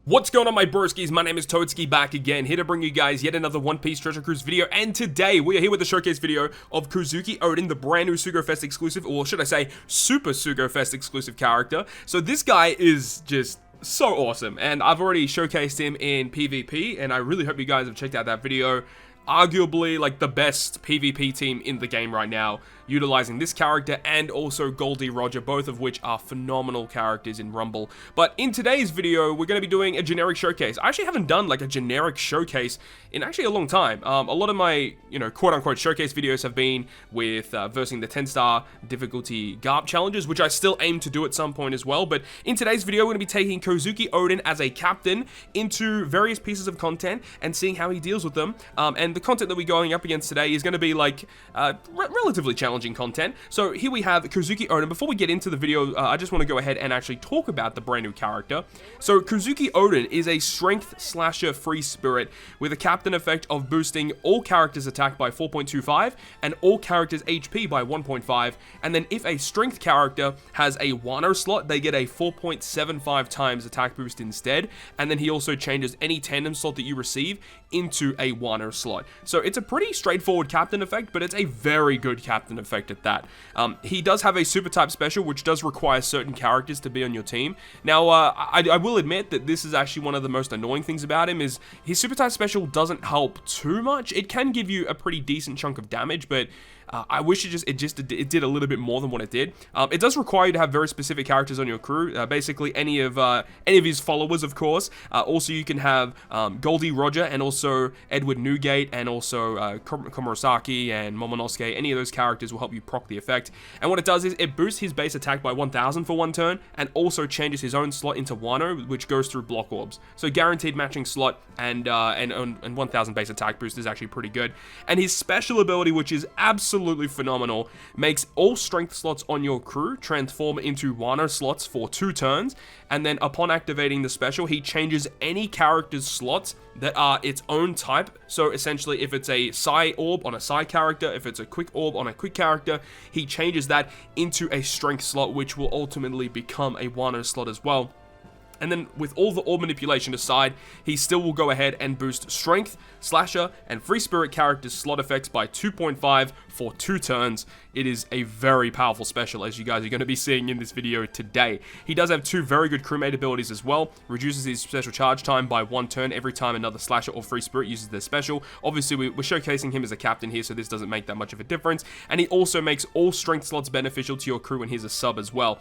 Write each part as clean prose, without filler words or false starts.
What's going on, my broskiis? My name is Toadskii, back again, here to bring you guys yet another One Piece Treasure Cruise video, and today we are here with the showcase video of KOZUKI ODEN, the brand new Sugo Fest exclusive, or should I say, Super Sugo Fest exclusive character. So this guy is just so awesome, and I've already showcased him in PvP, and I really hope you guys have checked out that video. Arguably, like, the best PvP team in the game right now, utilizing this character and also Goldie Roger, both of which are phenomenal characters in Rumble. But in today's video, we're going to be doing a generic showcase. I actually haven't done, like, a generic showcase in actually a long time. A lot of my, quote-unquote showcase videos have been with versing the 10-star difficulty GARP challenges, which I still aim to do at some point as well. But in today's video, we're going to be taking KOZUKI ODEN as a captain into various pieces of content and seeing how he deals with them. And the content that we're going up against today is going to be, like, relatively challenging content. So here we have KOZUKI ODEN. Before we get into the video, I just want to go ahead and actually talk about the brand new character. So KOZUKI ODEN is a strength slasher free spirit with a captain effect of boosting all characters' attack by 4.25 and all characters' HP by 1.5. And then if a strength character has a Wano slot, they get a 4.75 times attack boost instead. And then he also changes any tandem slot that you receive into a Wano slot. So it's a pretty straightforward captain effect, but it's a very good captain effect at that. He does have a super type special, which does require certain characters to be on your team. Now, I will admit that this is actually one of the most annoying things about him, is his super type special doesn't help too much. It can give you a pretty decent chunk of damage, but I wish it did a little bit more than what it did. It does require you to have very specific characters on your crew. Basically, any of his followers, of course. Also, you can have Goldie Roger and also Edward Newgate and also Komurasaki and Momonosuke. Any of those characters will help you proc the effect. And what it does is it boosts his base attack by 1,000 for one turn, and also changes his own slot into Wano, which goes through block orbs. So guaranteed matching slot and 1,000 base attack boost is actually pretty good. And his special ability, which is absolutely phenomenal, makes all strength slots on your crew transform into Wano slots for 2 turns, and then upon activating the special, he changes any character's slots that are its own type. So essentially, if it's a Psi orb on a Psi character, if it's a quick orb on a quick character, he changes that into a strength slot, which will ultimately become a Wano slot as well. And then with all the orb manipulation aside, he still will go ahead and boost strength, slasher, and free spirit characters' slot effects by 2.5 for 2 turns. It is a very powerful special, as you guys are going to be seeing in this video today. He does have 2 very good crewmate abilities as well. Reduces his special charge time by 1 turn every time another slasher or free spirit uses their special. Obviously, we're showcasing him as a captain here, so this doesn't make that much of a difference. And he also makes all strength slots beneficial to your crew when he's a sub as well.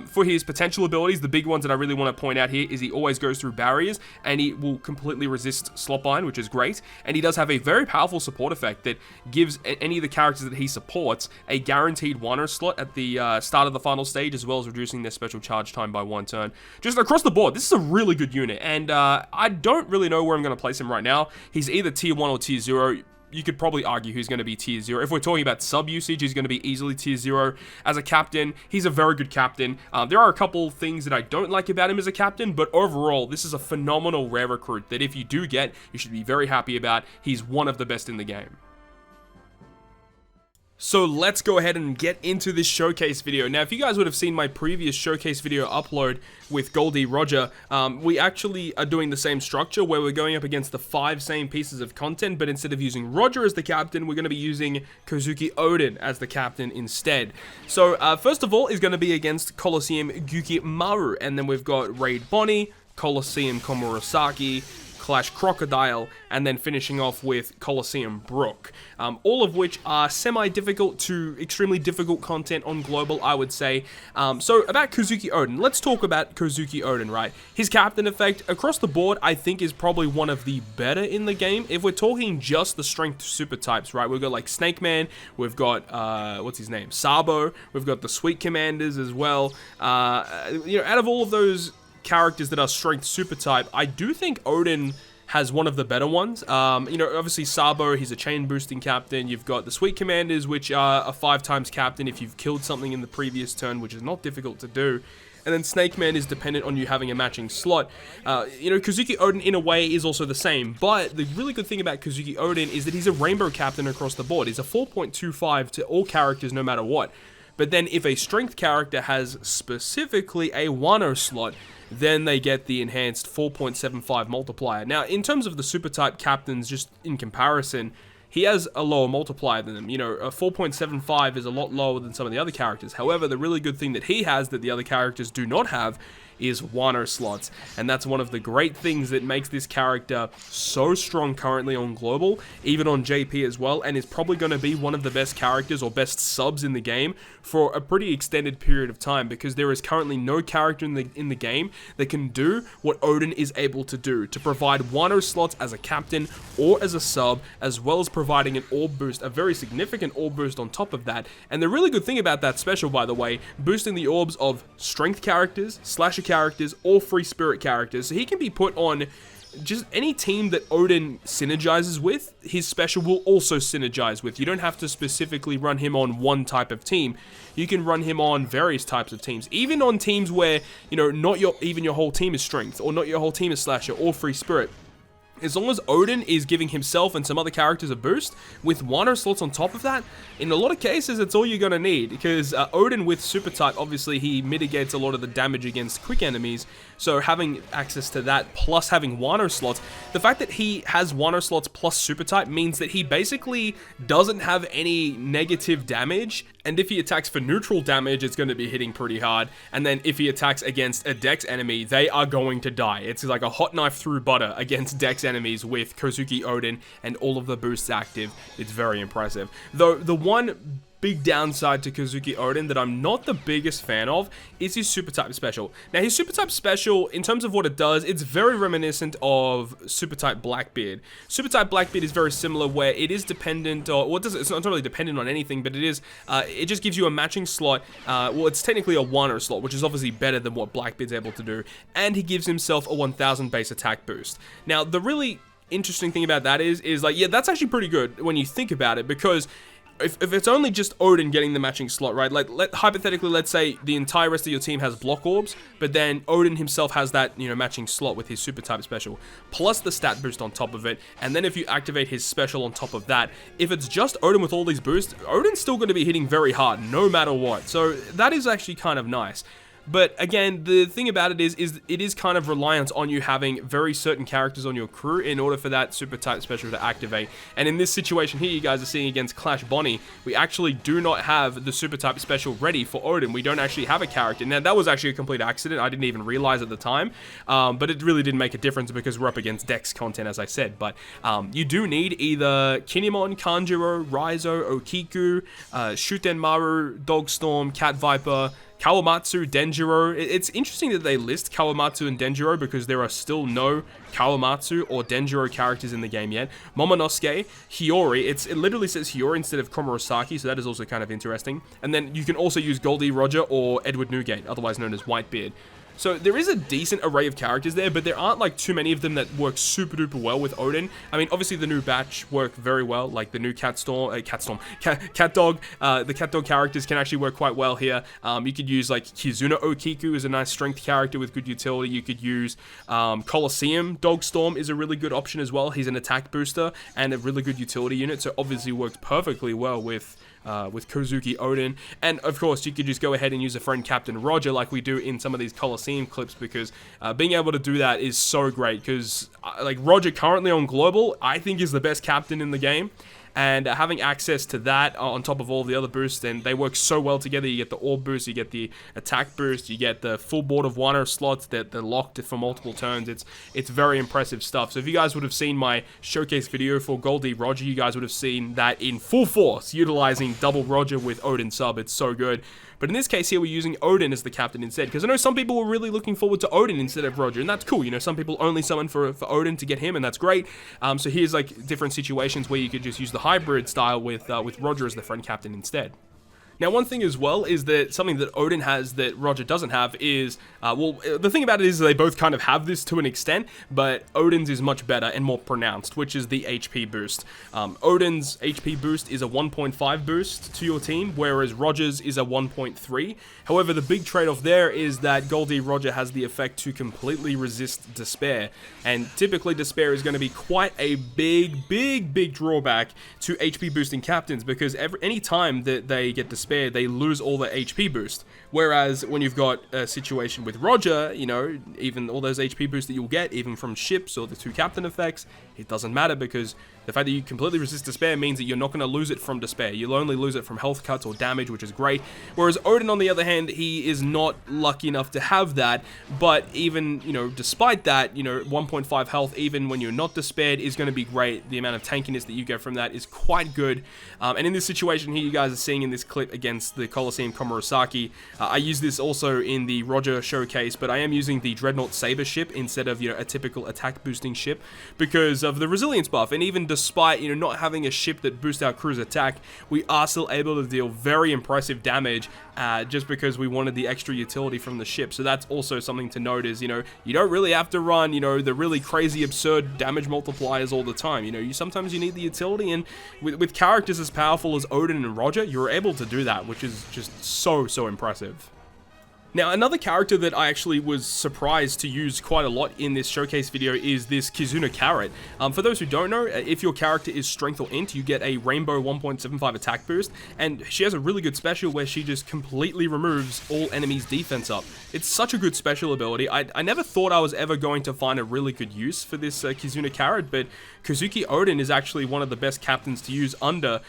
For his potential abilities, the big ones that I really want to point out here is he always goes through barriers, and he will completely resist slotbind, which is great. And he does have a very powerful support effect that gives any of the characters that he supports a guaranteed Wano slot at the start of the final stage, as well as reducing their special charge time by 1 turn. Just across the board, this is a really good unit, and I don't really know where I'm going to place him right now. He's either tier 1 or tier 0. You could probably argue who's going to be tier 0. If we're talking about sub usage, he's going to be easily tier 0. As a captain, he's a very good captain. There are a couple things that I don't like about him as a captain, but overall, this is a phenomenal rare recruit that if you do get, you should be very happy about. He's one of the best in the game. So let's go ahead and get into this showcase video. Now, if you guys would have seen my previous showcase video upload with Goldie Roger, we actually are doing the same structure where we're going up against the 5 same pieces of content, but instead of using Roger as the captain, we're going to be using KOZUKI ODEN as the captain instead. So first of all is going to be against Coliseum Gyukimaru, and then we've got Raid Bonney, Coliseum Komurasaki, Clash Crocodile, and then finishing off with Coliseum Brook. All of which are semi-difficult to extremely difficult content on global, I would say. So about KOZUKI ODEN, let's talk about KOZUKI ODEN, right? His captain effect across the board, I think, is probably one of the better in the game. If we're talking just the strength super types, right? We've got like Snake Man, we've got, what's his name? Sabo, we've got the Sweet Commanders as well. Out of all of those characters that are strength super type, I do think Odin has one of the better ones. Obviously Sabo, he's a chain boosting captain. You've got the Sweet Commanders, which are a 5 times captain if you've killed something in the previous turn, which is not difficult to do. And then Snake Man is dependent on you having a matching slot. KOZUKI ODEN in a way is also the same, but the really good thing about KOZUKI ODEN is that he's a rainbow captain across the board. He's a 4.25 to all characters no matter what. But then if a strength character has specifically a Wano slot, then they get the enhanced 4.75 multiplier. Now, in terms of the super type captains, just in comparison, he has a lower multiplier than them. You know, a 4.75 is a lot lower than some of the other characters. However, the really good thing that he has that the other characters do not have is Wano slots, and that's one of the great things that makes this character so strong currently on Global, even on JP as well, and is probably going to be one of the best characters or best subs in the game for a pretty extended period of time, because there is currently no character in the game that can do what Oden is able to do, to provide Wano slots as a captain or as a sub, as well as providing an orb boost, a very significant orb boost on top of that. And the really good thing about that special, by the way, boosting the orbs of strength characters, slasher characters, or free spirit characters, so he can be put on just any team that Oden synergizes with. His special will also synergize with. You don't have to specifically run him on one type of team. You can run him on various types of teams, even on teams where, you know, not even your whole team is strength, or not your whole team is slasher or free spirit. As long as Oden is giving himself and some other characters a boost, with Wano slots on top of that, in a lot of cases, it's all you're going to need, because Oden with Super type, obviously, he mitigates a lot of the damage against quick enemies, so having access to that, plus having Wano slots, the fact that he has Wano slots plus Super type means that he basically doesn't have any negative damage, and if he attacks for neutral damage, it's going to be hitting pretty hard, and then if he attacks against a Dex enemy, they are going to die. It's like a hot knife through butter against Dex enemies with KOZUKI Oden and all of the boosts active. It's very impressive. Though the one big downside to KOZUKI Oden that I'm not the biggest fan of is his super type special. Now, his super type special, in terms of what it does, it's very reminiscent of super type Blackbeard. Super type Blackbeard is very similar, where it is dependent, or well, it's not really dependent on anything, but it is, it just gives you a matching slot. Well, it's technically a Wano slot, which is obviously better than what Blackbeard's able to do, and he gives himself a 1000 base attack boost. Now, the really interesting thing about that is like, yeah, that's actually pretty good when you think about it, because if it's only just Oden getting the matching slot, right? Like, hypothetically, let's say the entire rest of your team has block orbs, but then Oden himself has that, you know, matching slot with his super type special, plus the stat boost on top of it, and then if you activate his special on top of that, if it's just Oden with all these boosts, Oden's still going to be hitting very hard, no matter what. So that is actually kind of nice. But again, the thing about it is it is kind of reliant on you having very certain characters on your crew in order for that super type special to activate. And in this situation here, you guys are seeing against Clash Bonney, we actually do not have the super type special ready for Oden. We don't actually have a character. Now, that was actually a complete accident. I didn't even realize at the time, but it really didn't make a difference because we're up against Dex content, as I said. But you do need either Kinemon, Kanjuro, Raizo, Okiku, Shutenmaru, Dogstorm, Cat Viper, Kawamatsu, Denjiro. It's interesting that they list Kawamatsu and Denjiro because there are still no Kawamatsu or Denjiro characters in the game yet. Momonosuke, Hiyori, it literally says Hiyori instead of Komurasaki, so that is also kind of interesting. And then you can also use Goldie Roger or Edward Newgate, otherwise known as Whitebeard. So there is a decent array of characters there, but there aren't like too many of them that work super duper well with Oden. I mean, obviously the new batch work very well, like the new Cat Dog. The Cat Dog characters can actually work quite well here. You could use like Kizuna Okiku as a nice strength character with good utility. You could use Coliseum Dogstorm is a really good option as well. He's an attack booster and a really good utility unit, so obviously works perfectly well with KOZUKI Oden. And of course, you could just go ahead and use a friend Captain Roger like we do in some of these Coliseum clips, because being able to do that is so great, because like Roger currently on Global, I think is the best captain in the game. And having access to that on top of all the other boosts, and they work so well together. You get the orb boost, you get the attack boost, you get the full board of Wano slots that they're locked for multiple turns. It's very impressive stuff. So if you guys would have seen my showcase video for Goldie Roger, you guys would have seen that in full force, utilizing double Roger with Oden sub. It's so good. But in this case here, we're using Oden as the captain instead, because I know some people were really looking forward to Oden instead of Roger, and that's cool. You know, some people only summon for Oden to get him, and that's great. So here's like different situations where you could just use the hybrid style with Roger as the friend captain instead. Now, one thing as well is that something that Oden has that Roger doesn't have is, well, the thing about it is they both kind of have this to an extent, but Oden's is much better and more pronounced, which is the HP boost. Oden's HP boost is a 1.5 boost to your team, whereas Roger's is a 1.3. However, the big trade-off there is that Goldie Roger has the effect to completely resist Despair, and typically Despair is going to be quite a big drawback to HP boosting captains, because any time that they get Despair, despair, they lose all their HP boost. Whereas when you've got a situation with Roger, you know, even all those HP boosts that you'll get, even from ships or the 2 captain effects, it doesn't matter, because the fact that you completely resist despair means that you're not going to lose it from despair. You'll only lose it from health cuts or damage, which is great. Whereas Odin, on the other hand, he is not lucky enough to have that. But even, you know, despite that, you know, 1.5 health, even when you're not despaired, is going to be great. The amount of tankiness that you get from that is quite good. And in this situation here, you guys are seeing in this clip against the Coliseum Komurasaki, I use this also in the Roger showcase, but I am using the Dreadnought Saber ship instead of, you know, a typical attack boosting ship because of the resilience buff. And even despite, you know, not having a ship that boosts our crew's attack, we are still able to deal very impressive damage just because we wanted the extra utility from the ship. So that's also something to note is, you know, you don't really have to run, you know, the really crazy absurd damage multipliers all the time. You know, sometimes you need the utility, and with characters as powerful as Odin and Roger, you're able to do that, which is just so impressive. Now, another character that I actually was surprised to use quite a lot in this showcase video is this Kizuna Carrot. For those who don't know, if your character is Strength or Int, you get a Rainbow 1.75 attack boost, and she has a really good special where she just completely removes all enemies' defense up. It's such a good special ability. I never thought I was ever going to find a really good use for this Kizuna Carrot, but KOZUKI Odin is actually one of the best captains to use under,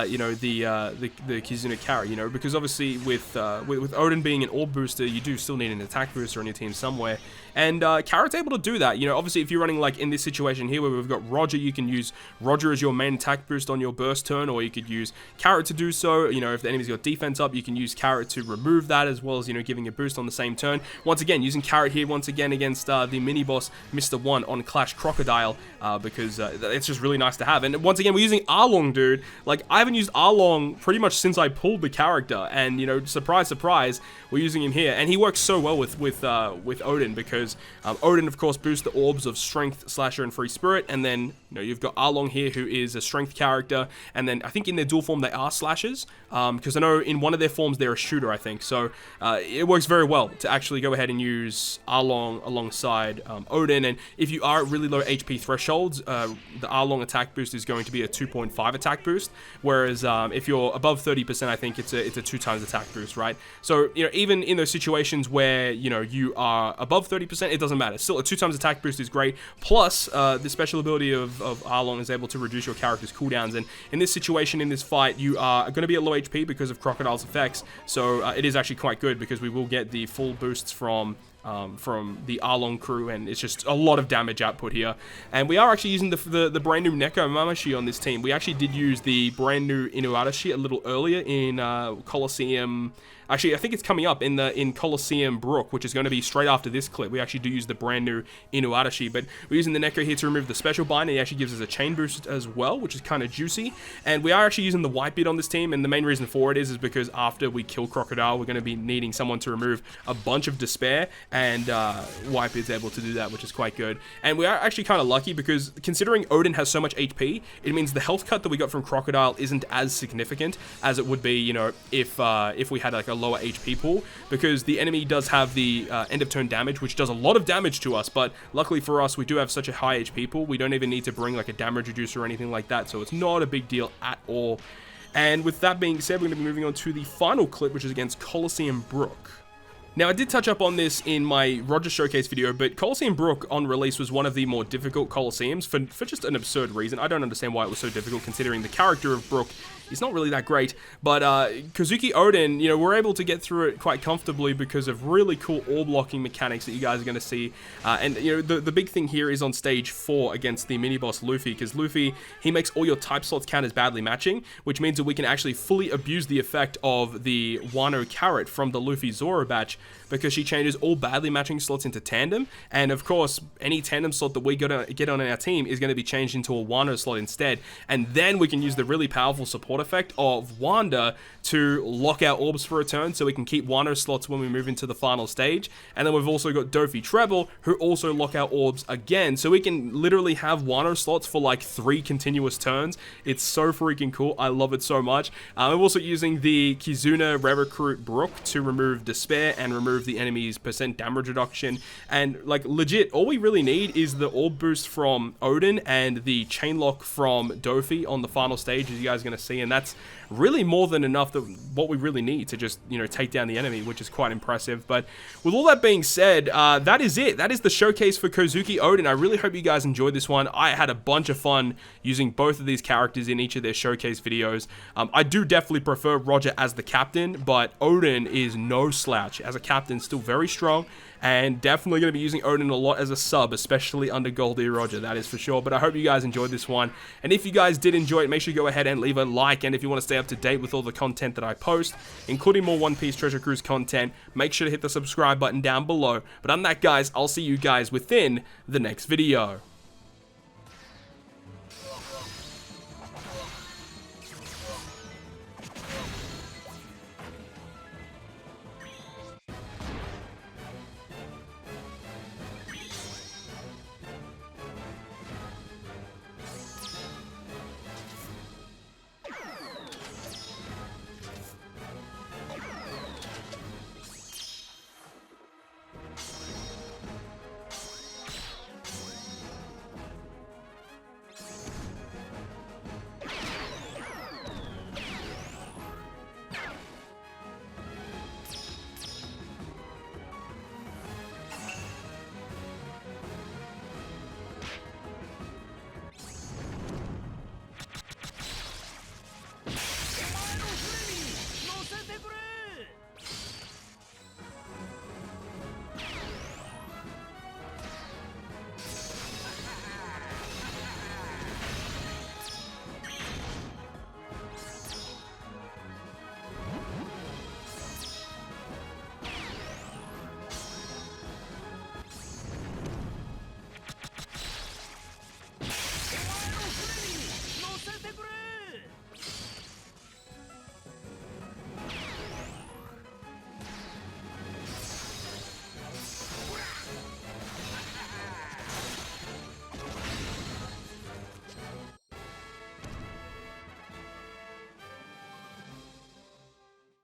you know, the Kizuna Carrot, you know, because obviously with Odin being an orb booster, you do still need an attack booster on your team somewhere, and Carrot's able to do that. You know, obviously if you're running like in this situation here where we've got Roger, you can use Roger as your main attack boost on your burst turn, or you could use Carrot to do so. You know, if the enemy's got defense up, you can use Carrot to remove that, as well as, you know, giving a boost on the same turn. Once again, using Carrot here once again against the mini boss Mr. 1 on Clash Crocodile, because it's just really nice to have. And once again, we're using Arlong, dude. Like, I haven't used Arlong pretty much since I pulled the character, and, you know, surprise, surprise, we're using him here, and he works so well with Odin, because Odin, of course, boosts the orbs of Strength, Slasher, and Free Spirit, and then, you know, you've got Arlong here, who is a Strength character, and then I think in their dual form they are Slashers, because I know in one of their forms they're a Shooter, I think, so it works very well to actually go ahead and use Arlong alongside Odin. And if you are at really low HP thresholds, the Arlong attack boost is going to be a 2.5 attack boost, whereas if you're above 30%, I think it's a 2 times attack boost, right? So, you know, even in those situations where, you know, you are above 30%, it doesn't matter. Still, a 2 times attack boost is great. Plus, the special ability of Arlong is able to reduce your character's cooldowns. And in this situation, in this fight, you are going to be at low HP because of Crocodile's effects. So it is actually quite good because we will get the full boosts from the Arlong crew, and it's just a lot of damage output here. And we are actually using the brand new Neko Mamashi on this team. We actually did use the brand new Inuarashi a little earlier in Coliseum. Actually, I think it's coming up in Coliseum Brook, which is going to be straight after this clip. We actually do use the brand new Inuarashi, but we're using the Neko here to remove the special bind. It actually gives us a chain boost as well, which is kind of juicy. And we are actually using the Whitebeard on this team, and the main reason for it is because after we kill Crocodile, we're going to be needing someone to remove a bunch of despair, and Whitebeard's able to do that, which is quite good. And we are actually kind of lucky because considering Odin has so much HP, it means the health cut that we got from Crocodile isn't as significant as it would be, you know, if we had like a lower HP pool, because the enemy does have the end of turn damage, which does a lot of damage to us, but luckily for us, we do have such a high HP pool, we don't even need to bring like a damage reducer or anything like that, so it's not a big deal at all. And with that being said, we're going to be moving on to the final clip, which is against Coliseum Brook. Now, I did touch up on this in my Roger Showcase video, but Coliseum Brook on release was one of the more difficult Coliseums for just an absurd reason. I don't understand why it was so difficult, considering the character of Brook is not really that great. But KOZUKI Odin, you know, we're able to get through it quite comfortably because of really cool orb locking mechanics that you guys are going to see. And, you know, the big thing here is on stage 4 against the mini-boss Luffy, because Luffy, he makes all your type slots count as badly matching, which means that we can actually fully abuse the effect of the Wano Carrot from the Luffy Zoro batch, because she changes all badly matching slots into tandem, and of course, any tandem slot that we get on our team is going to be changed into a Wano slot instead, and then we can use the really powerful support effect of Wanda to lock our orbs for a turn, so we can keep Wano slots when we move into the final stage. And then we've also got Dofi Treble, who also lock our orbs again, so we can literally have Wano slots for like 3 continuous turns. It's so freaking cool. I love it so much. I'm also using the Kizuna Recruit Brook to remove Despair and remove the enemy's % damage reduction. And like legit, all we really need is the orb boost from Odin and the chain lock from Dofi on the final stage, as you guys are going to see and that's really more than enough what we really need to just, you know, take down the enemy, which is quite impressive. But with all that being said, that is it. That is the showcase for KOZUKI Oden. I really hope you guys enjoyed this one. I had a bunch of fun using both of these characters in each of their showcase videos. I do definitely prefer Roger as the captain, but Oden is no slouch. As a captain, still very strong, and definitely going to be using Oden a lot as a sub, especially under Goldie Roger, that is for sure. But I hope you guys enjoyed this one, and if you guys did enjoy it, make sure you go ahead and leave a like, and if you want to stay up to date with all the content that I post, including more One Piece Treasure Cruise content, make sure to hit the subscribe button down below. But other than that, guys, I'll see you guys within the next video.